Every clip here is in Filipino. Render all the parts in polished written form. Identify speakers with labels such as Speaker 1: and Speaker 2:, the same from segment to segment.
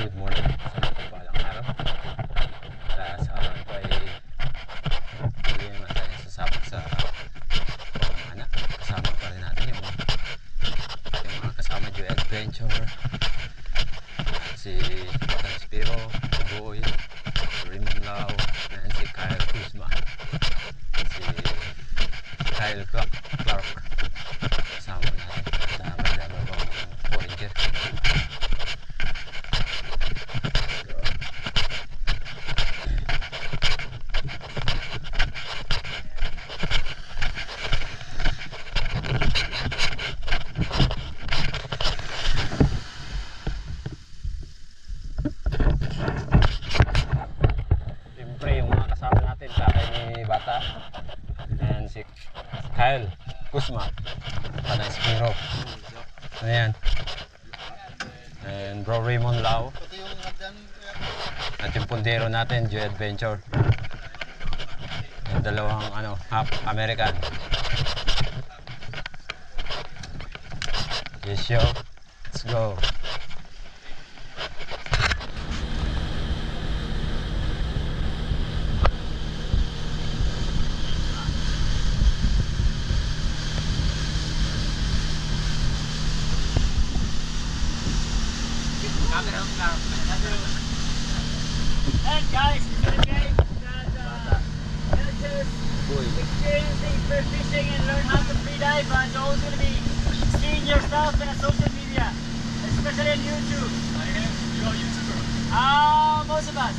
Speaker 1: Good morning sa mapagpalang araw. Sa araw ko ay hindi naman tayo sasabak sa pamana. Kasama pa rin natin yung mga kasama Joy Adventure, si Spiro, Boy, Raymond Lau, and si Kyle Kuzma, si Kyle Clark. Kasama natin. Dama pang foreigner. And si Kyle Kuzma, Panay Spiro, ayan, and bro Raymond Lau, at yung pundero natin Joy Adventure, yung dalawang half American. Yes yo, let's go.
Speaker 2: And guys, it's a game that just experiencing spear fishing and learn how to free dive, but you're always going to be seeing yourself in a social media, especially on YouTube.
Speaker 3: You're a YouTuber.
Speaker 2: Most of us.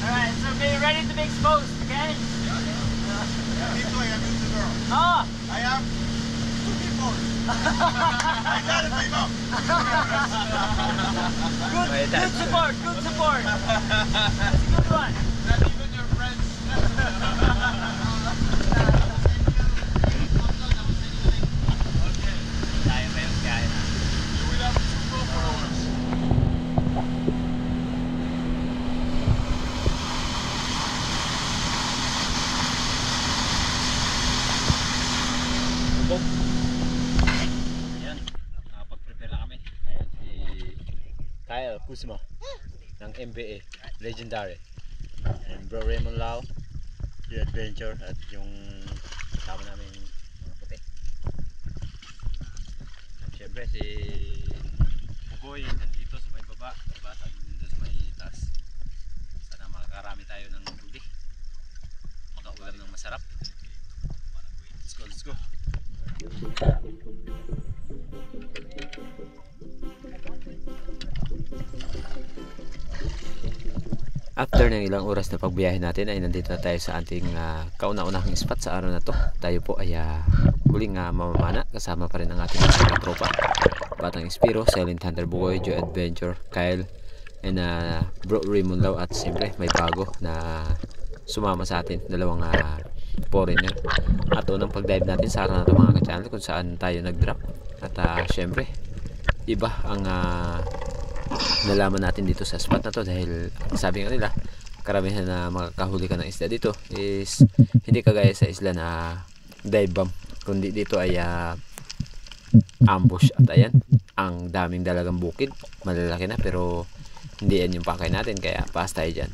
Speaker 2: Alright, so be ready to be exposed, okay?
Speaker 3: Me too, I am YouTuber.
Speaker 2: Oh!
Speaker 3: I have 2 people. I got it, my mom.
Speaker 2: Good support, good support. That's a good one.
Speaker 3: Not even your friends. You will have 2 more followers.
Speaker 1: Ayan, nakapag-prepare na kami. Ayan, si Kyle Kuzma ng MBA Legendary, and bro Raymond Lau, Joy Adventure, at yung kasama namin mga puti. At syempre si Bugoy nandito sa may baba, at nandito sa may taas. Sana makakarami tayo ng huli, makaulam ng masarap. Let's go, let's go. After ng ilang oras na pagbiyahe natin ay nandito na tayo sa ating kauna-unahang spot sa araw na to. Tayo po ay muling mamamana, kasama pa rin ang ating mga tropa, Batang Spiro, Silent Hunter Bugoy, Joy Adventure, Kyle, and bro Raymond Lau, at siyempre may bago na sumama sa atin, dalawang foreigner. At unang pag-dive natin sa araw na to mga ka-channel, kung saan tayo nag-drop. At syempre iba ang nalaman natin dito sa spot na to, dahil sabi nga nila karamihan na makakahuli ka ng isda dito is hindi kagaya sa isla na dive bomb, kundi dito ay ambush. At ayan, ang daming dalagang bukid, malalaki na, pero hindi yan yung pakay natin, kaya pass tayo dyan.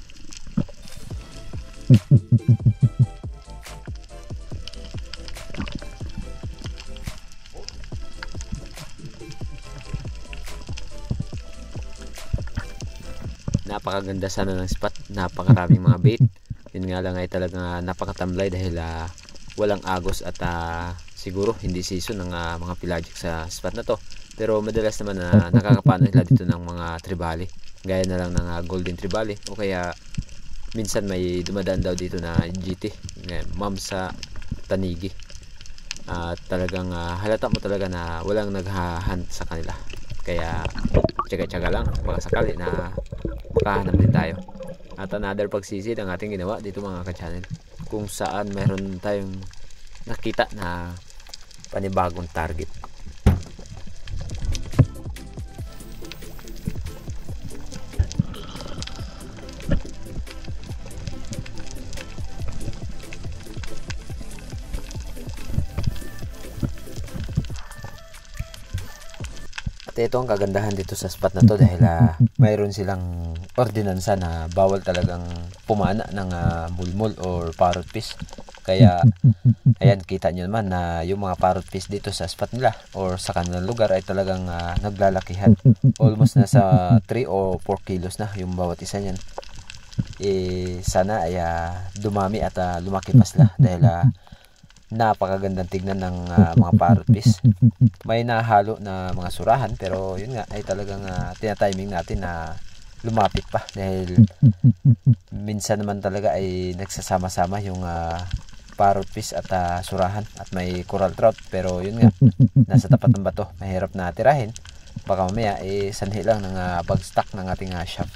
Speaker 1: Napakaganda sana ng spot, napakaraming mga bait. Yun nga lang ay talagang napakatamlay dahil walang agos at siguro hindi season ng mga pelagic sa spot na to. Pero madalas naman nakakapano nila dito ng mga tribali, gaya na lang ng golden tribali, o kaya minsan may dumadaan daw dito na GT, ma'am sa tanigi. Talagang halata mo talaga na walang naghahunt sa kanila, kaya tsaga-tsaga lang, baka sakali na makahanap din tayo. At another pagsisid ang ating ginawa dito mga ka-channel, kung saan mayroon tayong nakita na panibagong target. At ito ang kagandahan dito sa spot na to dahil mayroon silang ordinansa na bawal talagang pumana ng mulmul or parrot fish. Kaya ayan, kita nyo naman na yung mga parrot fish dito sa spot nila or sa kanilang lugar ay talagang naglalakihan. Almost nasa 3 o 4 kilos na yung bawat isa niyan. Sana ay dumami at lumaki pa sila dahil napakagandang tignan ng mga parrot fish. May nahalo na mga surahan pero yun nga ay talagang tinatiming natin na lumapit pa dahil minsan naman talaga ay nagsasama-sama yung parrot fish at surahan at may coral trout, pero yun nga nasa tapat ng bato, mahirap na tirahin, baka mamaya sanhi lang ng pag-stock ng ating shop.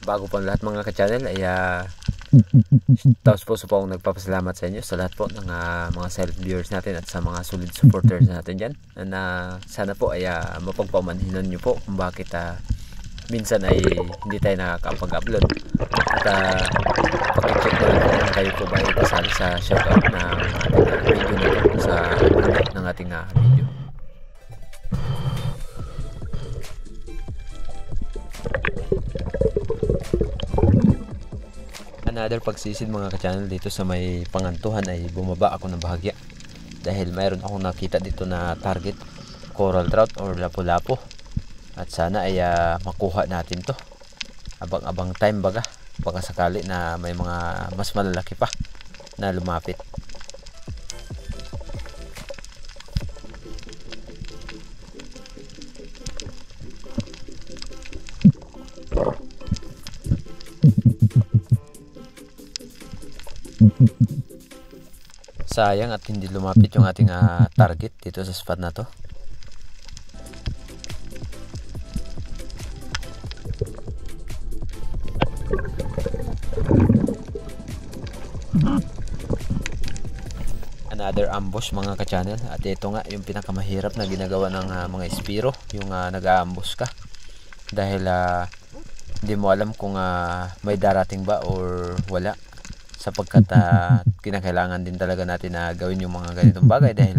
Speaker 1: Bago po lahat mga ka-channel ay taos puso po akong nagpapasalamat sa inyo sa lahat po ng mga silent viewers natin at sa mga solid supporters natin dyan, na sana po ay mapagpamanhinan nyo po kung bakit minsan ay hindi tayo nakakapag-upload at pakicheck na lang po kung kayo po ba ay kasali sa shoutout na ating video na ito sa ng ating video. Another pagsisid mga ka-channel, dito sa may Pangantuhan ay bumaba ako ng bahagya dahil mayroon akong nakita dito na target coral trout or lapu-lapu at sana ay makuha natin to. Abang-abang time baga, baka sakali na may mga mas malalaki pa na lumapit. Sayang at hindi lumapit yung ating target dito sa spot na to. Another ambush mga ka-channel, at ito nga yung pinakamahirap na ginagawa ng mga espiro, yung nag-aambush ka dahil hindi mo alam kung may darating ba or wala, sapagkat kinakailangan din talaga natin na gawin yung mga ganitong bagay dahil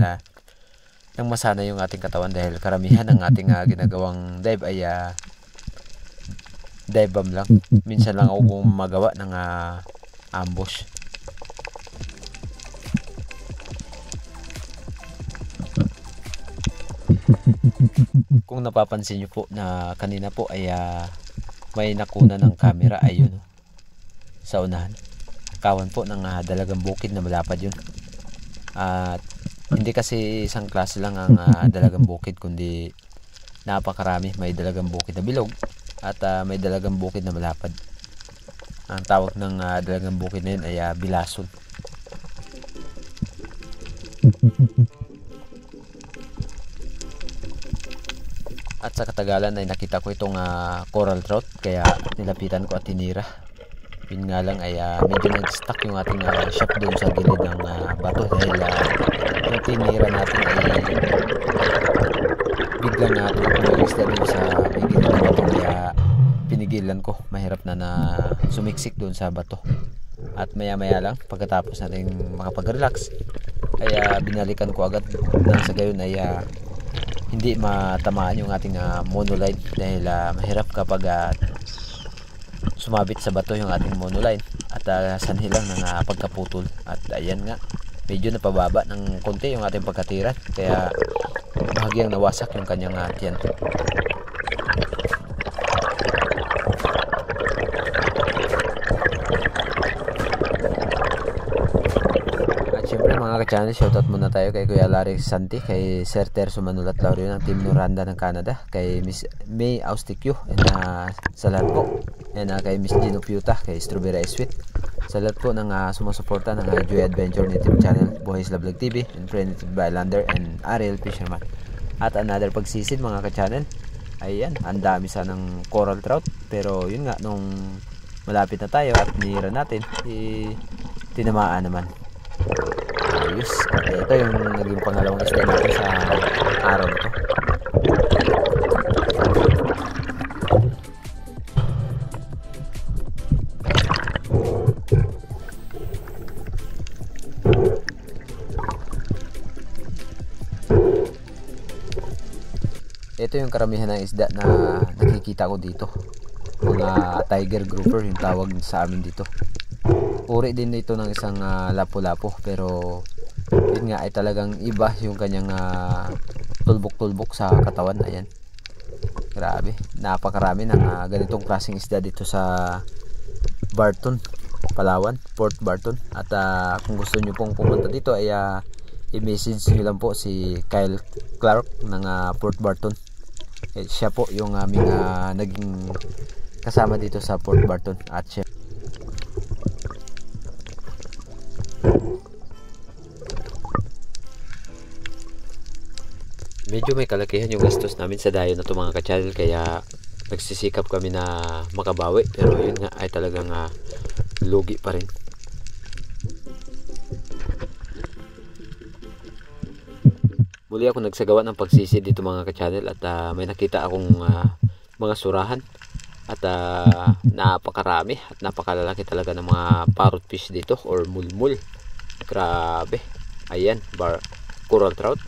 Speaker 1: nang masana yung ating katawan, dahil karamihan ng ating ginagawang dive ay dive bomb lang. Minsan lang ako gumagawa ng ambush. Kung napapansin nyo po na kanina po ay may nakuna ng camera, ayun sa unahan, kawan po ng dalagang bukid na malapad yun. At hindi kasi isang klase lang ang dalagang bukid, kundi napakarami. May dalagang bukid na bilog at may dalagang bukid na malapad. Ang tawag ng dalagang bukid na yun ay bilason. At sa katagalan ay nakita ko itong coral trout, kaya nilapitan ko at tinira. Yun nga lang ay medyo nag-stuck yung ating shop doon sa gilid ng bato dahil yung tinira natin ay biglang tumagisda doon sa may gilid ng bato, kaya pinigilan ko. Mahirap na sumiksik doon sa bato. At maya maya lang pagkatapos natin makapag-relax ay binalikan ko agad nang sa gayon ay hindi matamaan yung ating monoline dahil mahirap kapag sumabit sa bato yung ating monoline at sanhi lang ng pagkaputol. At ayan nga, medyo napababa ng konti yung ating pagkatiran, kaya bahagyang nawasak yung kanyang tiyan. Siyempre mga ka-channel, shoutout muna tayo kay Kuya Larry Santi, kay Sir Terso Manulat Laurio ng Team Noranda ng Canada, kay Miss May Austikyo, and sa lahat po, and kay Miss Gino Piuta, kay Strawberry Sweet, sa lahat po ng sumusuporta ng Joy Adventure Native Channel, Buhay Vlog TV, and Friends Bylander, and Ariel Fisherman. At another pagsisid mga ka-channel, ayan, ang dami sanang coral trout, pero yun nga, nung malapit na tayo at nira natin, tinamaan naman. maayos. At ito yung naging pangalawang isda natin sa araw na to. Ito yung karamihan ng isda na nakikita ko dito. Mga tiger grouper yung tawag sa amin dito. Uri din ito ng isang lapu-lapu, pero yun nga ay talagang iba yung kanyang tulbok-tulbok sa katawan. Ayan, grabe, napakarami ng ganitong klaseng isda dito sa Barton, Palawan, Port Barton. At kung gusto nyo pong pumunta dito ay i-message nyo lang po si Kyle Clark ng Port Barton. Siya po yung aming naging kasama dito sa Port Barton. At siya medyo may kalakihan yung gastos namin sa dayo na ito mga ka-channel, kaya nagsisikap kami na makabawi, pero yun nga ay talagang lugi pa rin. Muli ako nagsagawa ng pagsisi dito mga ka-channel, at may nakita akong mga surahan, at napakarami at napakalalaki talaga ng mga parrot fish dito or mulmul. Grabe, ayan, coral trout.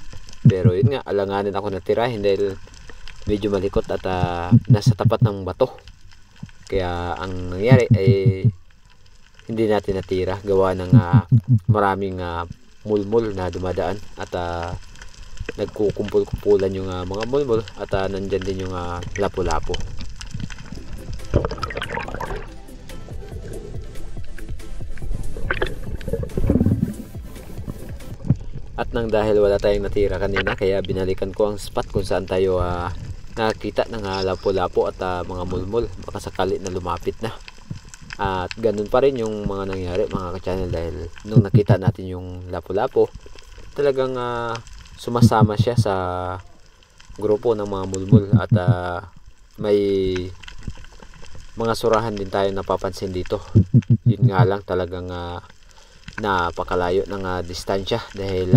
Speaker 1: Pero yun nga, alanganin ako natirahin dahil medyo malikot at nasa tapat ng bato. Kaya ang nangyari ay hindi natin natira, gawa ng maraming mulmul na dumadaan, at nagkukumpul-kumpulan yung mga mulmul, at nandyan din yung lapu-lapu. At nang dahil wala tayong natira kanina, kaya binalikan ko ang spot kung saan tayo nakakita ng lapu-lapu at mga mulmul. Baka sakali na lumapit na. At ganun pa rin yung mga nangyari mga ka-channel, dahil nung nakita natin yung lapu-lapu, talagang sumasama siya sa grupo ng mga mulmul. At may mga surahan din tayo napapansin dito. Yun nga lang, talagang napakalayo ng distansya, dahil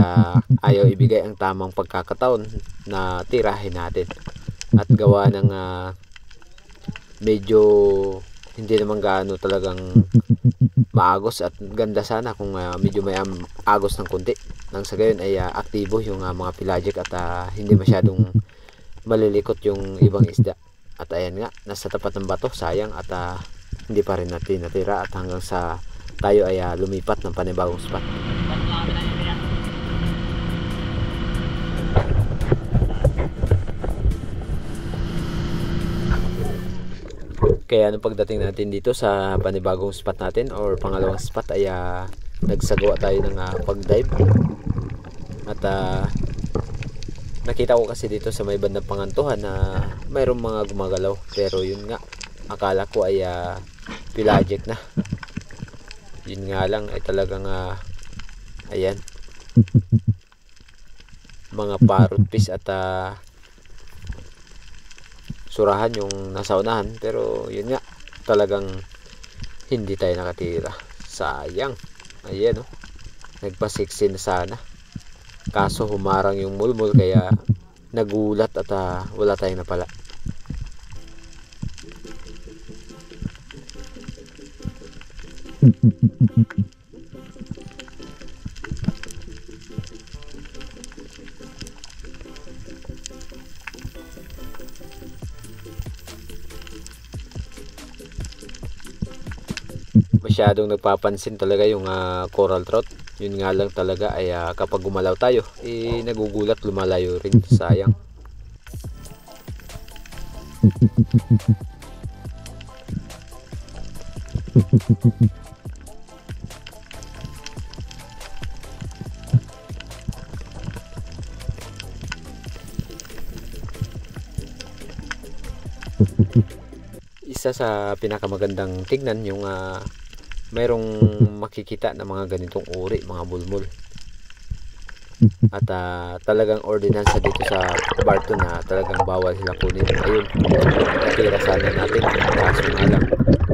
Speaker 1: ayaw ibigay ang tamang pagkakataon na tirahin natin. At gawa ng medyo hindi naman gaano talagang maagos, at ganda sana kung medyo may agos ng kunti, nang sa gayon ay aktibo yung mga pelagic at hindi masyadong malilikot yung ibang isda. At ayan nga, nasa tapat ng bato, sayang, at hindi pa rin natin natira, at hanggang sa tayo ay lumipat ng panibagong spot. Kaya nung pagdating natin dito sa panibagong spot natin or pangalawang spot ay nagsagawa tayo ng pag-dive. At nakita ko kasi dito sa may bandang Pangantuhan na mayroong mga gumagalaw, pero yun nga, akala ko ay pelagic na. Yun nga lang ay talagang ayan, mga parrot fish at surahan yung nasa unahan. Pero yun nga, talagang hindi tayo nakatira, sayang. Ayan, nagpa-16 na sana, kaso humarang yung mulmul, kaya nagulat at wala tayong napala. Masyadong nagpapansin talaga yung coral trout. Yun nga lang talaga ay kapag gumalaw tayo, nagugulat, lumalayo rin, sayang. Isa sa pinakamagandang tignan yung mayroong makikita na mga ganitong uri, mga mulmul. At talagang ordinansa dito sa Barton na talagang bawal sila kunin. Ayun, natira sana natin, kaso nga lang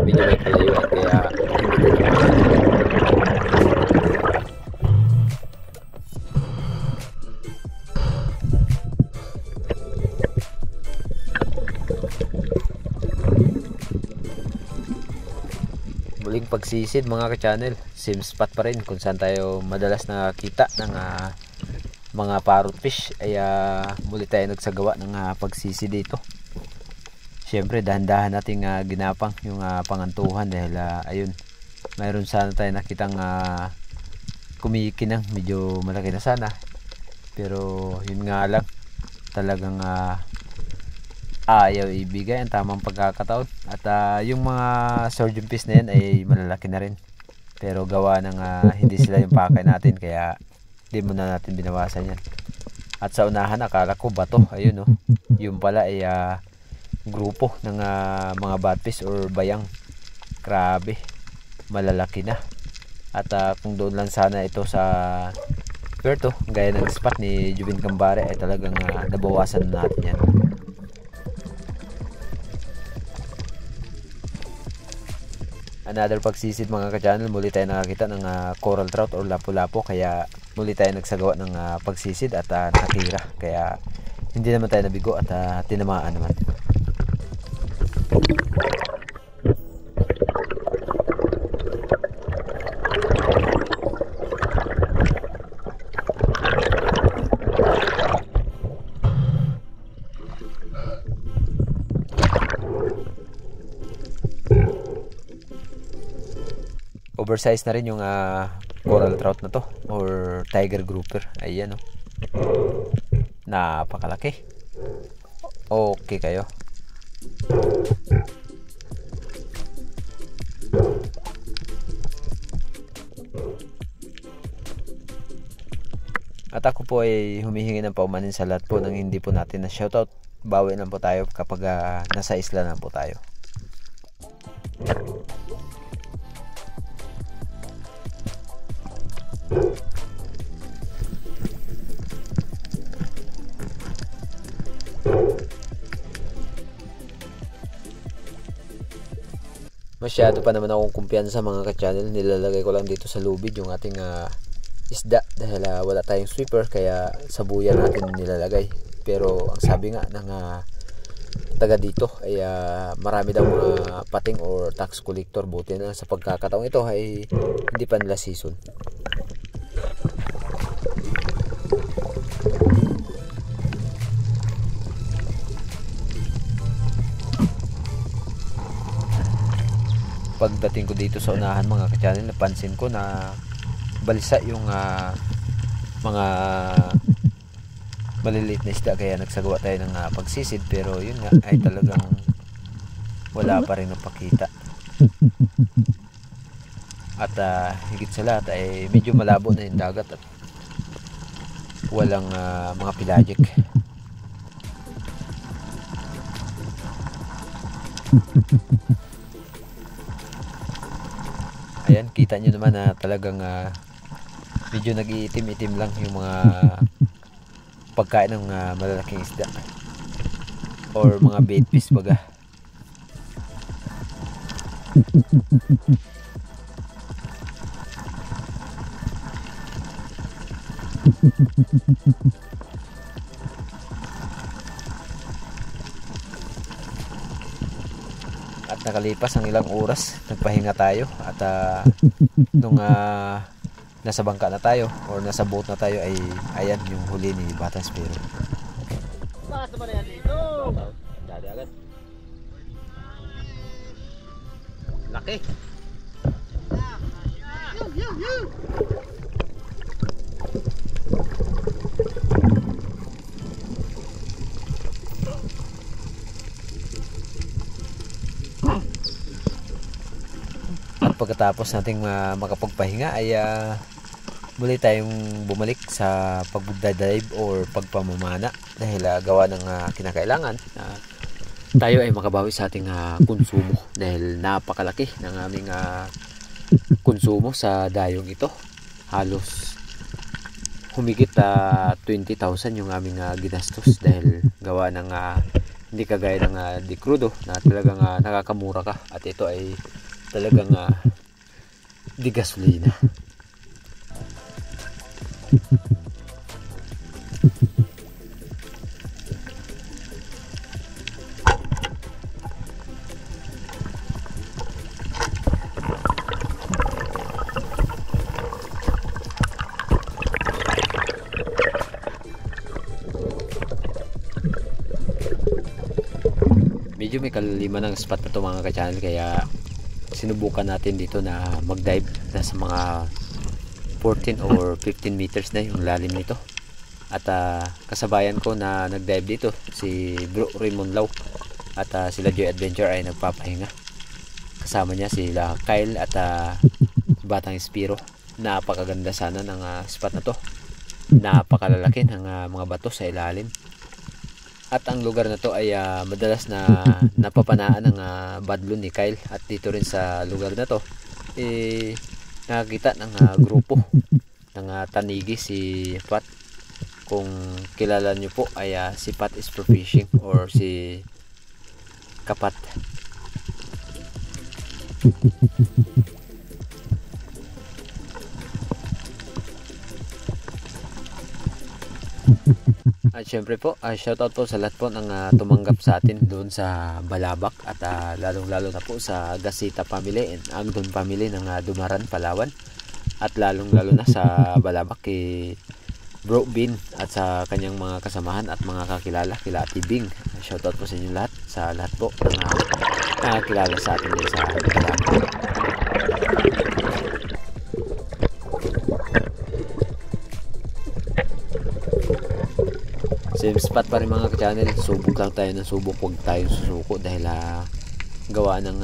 Speaker 1: medyo may kalayuan, kaya hindi tayo. pagsisid mga ka-channel, same spot pa rin kung saan tayo madalas nakakita ng mga parrot fish. Ay muli tayo nagsagawa ng pagsisid dito. Siyempre dahan-dahan nating ginapang yung pangantuhan dahil ayun, mayroon sana tayo nakitang kumikinang medyo malaki na sana, pero yun nga lang, talagang ayaw ibigay ang tamang pagkakataon. At yung mga surgeon fish na yan ay malalaki na rin, pero gawa ng hindi sila yung pakay natin, kaya di mo na natin binawasan yan. At sa unahan akala ko bato, ayun yung pala ay grupo ng mga batfish or bayang. Grabe, malalaki na. At kung doon lang sana ito sa Puerto, gaya ng spot ni Jubin Cambare, ay talagang nabawasan natin yan. Another pagsisid mga ka-channel, muli tayo nakakita ng coral trout or lapu-lapu, kaya muli tayo nagsagawa ng pagsisid at nakatira, kaya hindi naman tayo nabigo at tinamaan naman. Oversize na rin yung coral trout na to or tiger grouper. Ayan napakalaki. Okay kayo. At ako po ay humihingi ng paumanin sa lahat po ng hindi po natin na shoutout. Bawi lang po tayo kapag nasa isla na po tayo. Masyado pa naman akong kumpiyansa mga ka-channel. Nilalagay ko lang dito sa lubid yung ating isda dahil wala tayong sweeper, kaya sa buya natin nilalagay. Pero ang sabi nga ng taga dito ay marami daw mga pating or tax collector. Buti na sa pagkakataong ito ay hindi pa nila season. Pagdating ko dito sa unahan mga ka-channel, napansin ko na balisa yung mga maliliit na isda, kaya nagsagawa tayo ng pagsisid, pero yun nga ay talagang wala pa rin napakita. At higit sa lahat ay medyo malabo na yung dagat at walang mga pelagic. Ayan, kita nyo naman na talagang medyo nag-iitim-itim lang yung mga pagkain ng malalaking isda or mga bait fish baga. At nakalipas ang ilang oras, nagpahinga tayo at nung nasa bangka na tayo or nasa boat na tayo ay ayan yung huli ni Batang Spiro.
Speaker 2: Basta ba na yan dito?
Speaker 1: Dada agad. Laki. At pagkatapos nating makapagpahinga ay muli tayong bumalik sa pagdadive or pagpamamana dahil gawa ng kinakailangan tayo ay makabawi sa ating konsumo dahil napakalaki ng aming konsumo sa dayong ito. Halos humigit 20,000 yung aming ginastos dahil gawa ng hindi kagaya ng di crudo na talagang nakakamura ka, at ito ay talagang di gasolina. medyo may kalima ng spot na to mga ka-channel, kaya sinubukan natin dito na mag-dive. Nasa mga 14 or 15 meters na yung lalim nito. At kasabayan ko na nag-dive dito si Bro Raymond Lau at sila Joy Adventure ay nagpapahinga. Kasama niya sila Kyle at Batang Espiro. Napakaganda sana ng spot na to. Napakalalaki ng mga bato sa ilalim. At ang lugar na to ay madalas na napapanaan ng badlon ni Kyle. At dito rin sa lugar na to nakakita ng grupo ng tanigi si Pat. Kung kilala nyo po ay si Pat is for fishing or si Kapat. At syempre po, shoutout po sa lahat po ng tumanggap sa atin doon sa Balabac at lalong lalo na po sa Gasita family and Agdon family ng Dumaran, Palawan. At lalong lalo na sa Balabac kay Bro Bin at sa kanyang mga kasamahan at mga kakilala kila Ate Bing. Shoutout po sa inyo lahat, sa lahat po ng nakakilala sa atin din sa Balabac. Same spot pa rin mga ka-channel. Subok lang tayo ng subok, huwag tayo susuko dahil gawa ng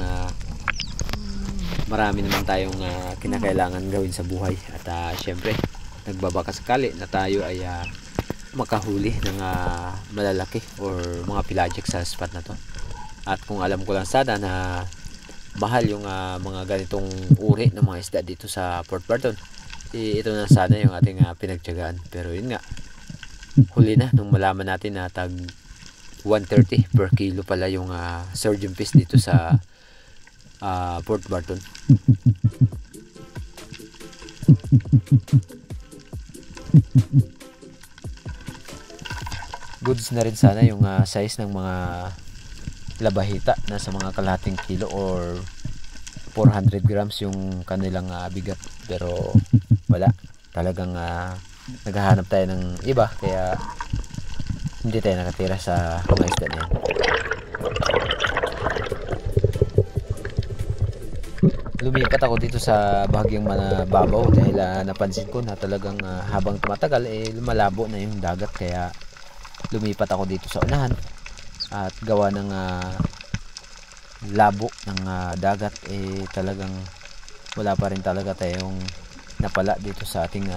Speaker 1: marami naman tayong kinakailangan gawin sa buhay. At syempre nagbabaka sakali na tayo ay makahuli ng malalaki or mga pelagic sa spot na to. At kung alam ko lang sana na mahal yung mga ganitong uri ng mga isda dito sa Port Barton, ito na sana yung ating pinagtiyagaan. Pero yun nga, huli na nung malaman natin na tag 130 per kilo pala yung surgeon fish dito sa Port Barton. Goods na rin sana yung size ng mga labahita, nasa mga kalahating kilo or 400 grams yung kanilang bigat. Pero wala, talagang naghahanap tayo ng iba kaya hindi tayo nakatira sa mga isda na yan. Lumipat ako dito sa bahagyang Manababaw dahil napansin ko na talagang habang tumatagal lumalabo na yung dagat, kaya lumipat ako dito sa unahan. At gawa ng labo ng dagat talagang wala pa rin talaga tayong napala dito sa ating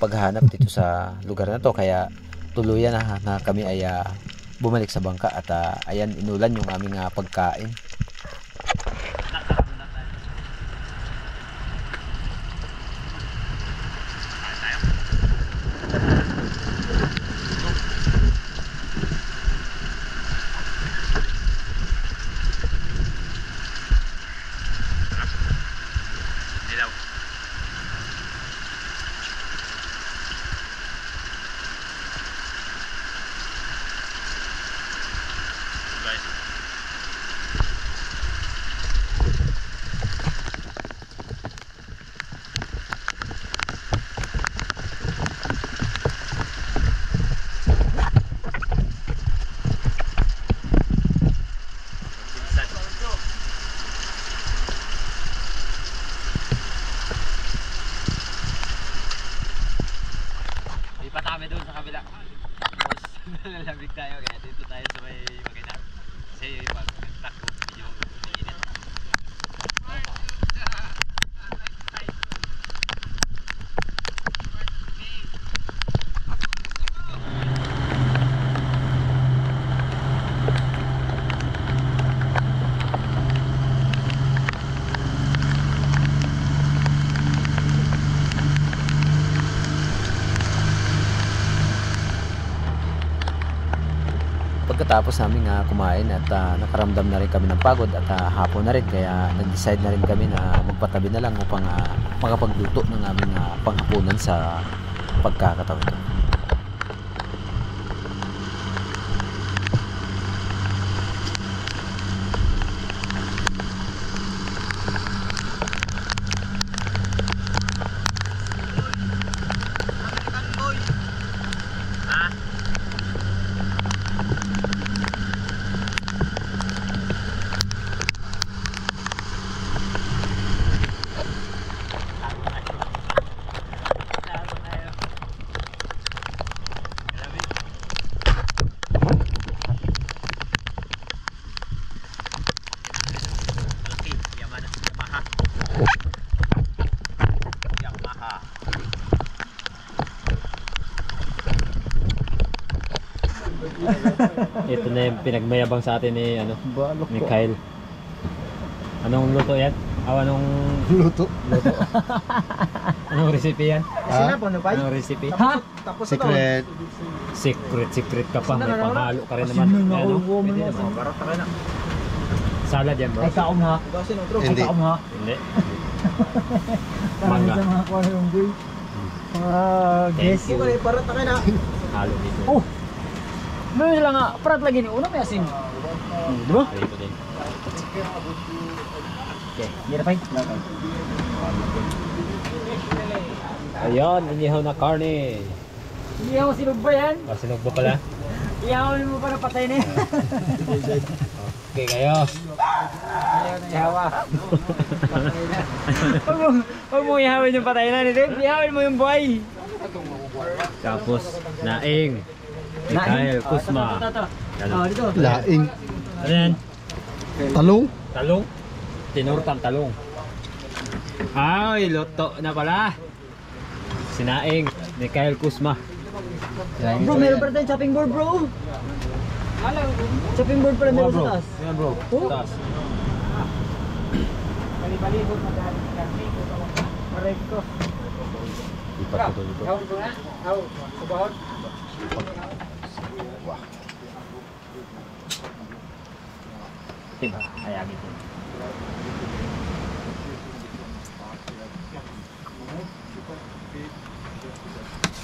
Speaker 1: paghahanap dito sa lugar na to, kaya tuluyan na kami ay bumalik sa bangka at ayan, inulan yung aming pagkain.
Speaker 2: Patami doon sa kabila. Tapos nalalabig tayo kaya dito tayo sa may makina. Kasi pag takbo medyo mainit.
Speaker 1: Pagkatapos namin kumain at nakaramdam na rin kami ng pagod at hapon na rin, kaya nag-decide na rin kami na magpatabi na lang upang makapagluto ng aming panghapunan sa pagkakataon ito.
Speaker 4: Ito na yung pinagmayabang sa atin ni ni Kyle. Anong luto yan? Anong
Speaker 3: Luto.
Speaker 4: anong recipe yan? Anong recipe?
Speaker 2: Ha?
Speaker 3: Secret.
Speaker 4: Secret ka pa, may panghalo ka rin naman. Pwede naman. Salad yan, bro.
Speaker 2: Ay, kaom ha.
Speaker 3: Hindi.
Speaker 2: Kaom ha.
Speaker 4: Hindi.
Speaker 2: Manga.
Speaker 4: Manga.
Speaker 2: Mga kuha yung boy. Guess.
Speaker 4: Thank you.
Speaker 2: Para tayo na.
Speaker 4: Halo dito.
Speaker 2: Oh! Meron sila nga, parat lagi ni una may asin. Di ba?
Speaker 4: Dito din.
Speaker 2: Okay, hindi na pa
Speaker 4: Ayan, inihaw na karne.
Speaker 2: Hindi ako sinug ba yan?
Speaker 4: Sinog ba pala?
Speaker 2: Iyawin mo pa na patay na yan.
Speaker 4: Okay kayo.
Speaker 2: Iyawa. Huwag mo ihawin yung patay na nito. Ihawin mo yung buhay.
Speaker 4: Tapos, naing. Kyle Kusma.
Speaker 2: Oh, dito.
Speaker 3: Laing.
Speaker 4: Ano yan?
Speaker 3: Talong.
Speaker 4: Talong? Tinurtang talong. Ay, loto na pala. Sinaing ni Kyle Kusma.
Speaker 2: Bro, meron pa rin tayong chopping board, bro. Chopping board pala meron sa taas.
Speaker 4: Yan bro.
Speaker 2: Oh.
Speaker 4: Taas.
Speaker 2: Bali-baligot na dahil karni. Correct ko.
Speaker 4: Ipat ko dito.
Speaker 2: Hawag ko na. Hawag. Subahon.
Speaker 4: Diba? Ayagin din.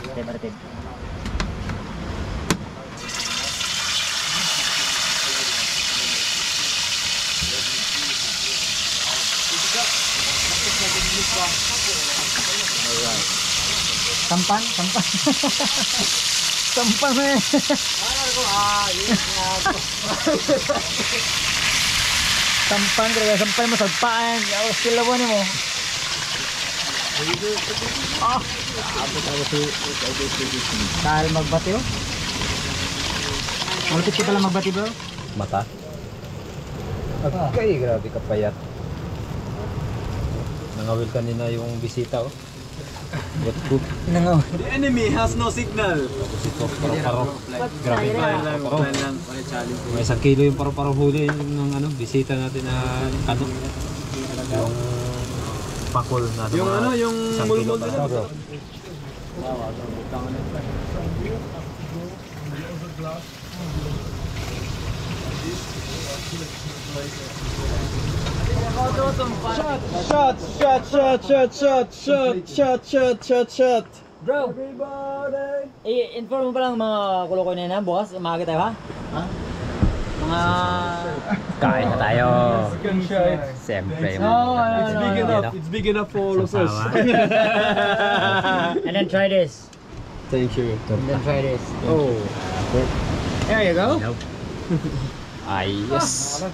Speaker 2: Okay, baratin. Sampan, sampan. Sampan eh. Sampan kaya sampan mo sagpaan. Yaw sila mo nimo. Dahil magbati oh. Malapit ka pala magbati bro.
Speaker 4: Mata. Okay, grabe ka payat. Nangawil kanina yung bisita oh. What good?
Speaker 2: Nangaw.
Speaker 5: The enemy has no signal.
Speaker 4: Ito, paro-paro. Grabe ka. Paro.
Speaker 5: lang, pala challenge.
Speaker 4: May 1 kilo yung paro-paro huli ng bisita natin na kano. Yung pakol na
Speaker 5: Yung
Speaker 4: mga
Speaker 5: yung
Speaker 4: 1 kilo
Speaker 5: mulmul
Speaker 4: pala.
Speaker 5: nila.
Speaker 4: Bro.
Speaker 5: Shot.
Speaker 2: Bro, i-inform mo pa lang mga kulo-kulo na yan, bukas, umaga tayo ha? Ha? Mga...
Speaker 4: Kain na tayo. Siyempre.
Speaker 5: It's big enough for all of us.
Speaker 2: And then try this.
Speaker 5: Thank you.
Speaker 2: And then try this.
Speaker 4: Oh.
Speaker 2: There you go.
Speaker 4: Nope. Ayos.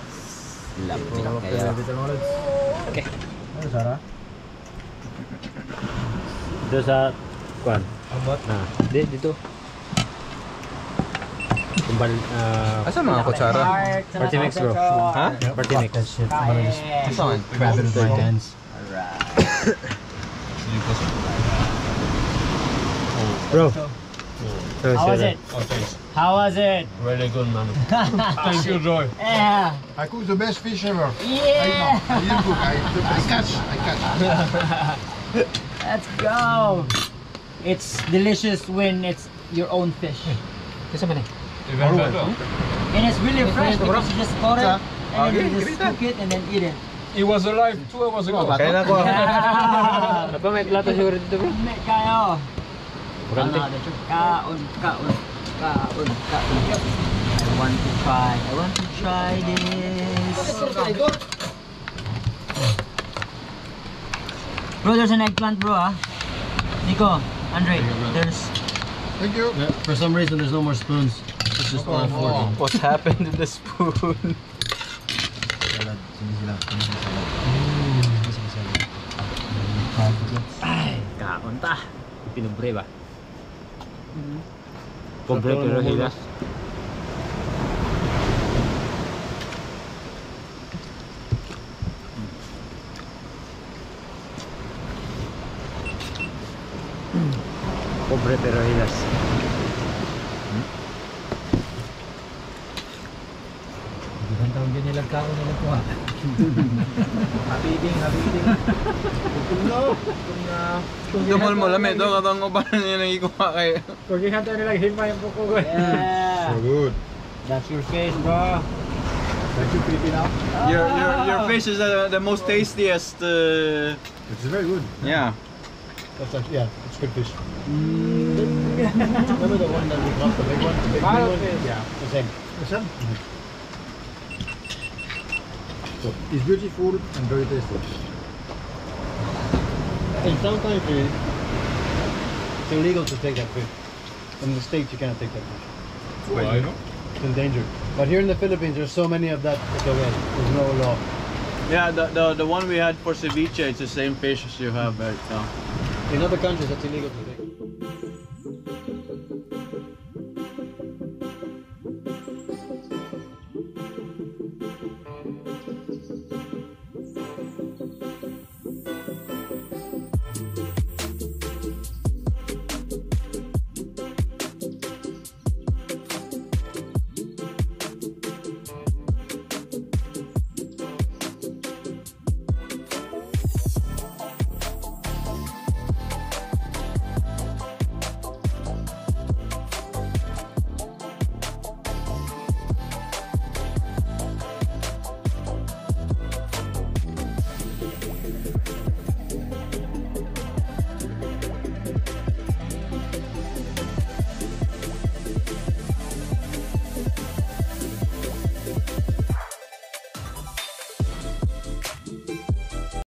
Speaker 4: Lampi lang kayo. Okay. Dito sa kuan. Abot na. Dito. Kumbal
Speaker 3: Asa mga kutsara?
Speaker 4: Party mix bro. Ha? Party mix.
Speaker 3: Saan? Grab it by hands.
Speaker 4: Bro.
Speaker 2: How was it? How was it?
Speaker 4: Really good man.
Speaker 5: Thank you, Joy.
Speaker 2: Yeah.
Speaker 3: I cook the best fish ever.
Speaker 2: Yeah.
Speaker 3: I didn't cook. I catch.
Speaker 2: Let's go. It's delicious when it's your own fish.
Speaker 4: Kasi man eh.
Speaker 2: And it's really fresh because you just caught it and then you just cook it and then eat it.
Speaker 5: It was alive 2 hours ago.
Speaker 3: Kaya na ko.
Speaker 2: Yeah.
Speaker 4: Ano pa may plato siguro dito bro?
Speaker 2: May kayo.
Speaker 4: Brante.
Speaker 2: Kaon. Yep. I want to try this. Bro, there's an eggplant, bro, ah. Nico, Andre, there's...
Speaker 3: Thank you.
Speaker 6: For some reason, there's no more spoons. It's just all four.
Speaker 5: What happened to the spoon?
Speaker 6: Salad. Sinisilap.
Speaker 4: Ay, kaon ta. Pinubre ba? Pobre pero hilas. Pobre pero hilas. Yun nilang kao nila po ha. Happy eating, happy eating.
Speaker 5: Tumal mo lamit daw katong uban niya nang ikuha kay.
Speaker 4: Kung ihanta nilang himay ang buko ko.
Speaker 2: Yeah.
Speaker 6: good.
Speaker 2: That's your face, bro.
Speaker 6: Thank you, Filipino.
Speaker 5: Your fish is the most tastiest.
Speaker 6: It's very good.
Speaker 5: Yeah.
Speaker 6: That's actually, yeah, it's good fish. Remember the one that we got, the big one? The big one?
Speaker 4: Yeah.
Speaker 6: The same. The same? So, it's beautiful and very tasty. In some countries, it's illegal to take that fish. In the States, you cannot take that fish.
Speaker 5: Why?
Speaker 6: It's endangered. But here in the Philippines, there's so many of that, it's okay. There's no law.
Speaker 5: Yeah, the one we had for ceviche, it's the same fish as you have right now.
Speaker 6: In other countries, it's illegal to take.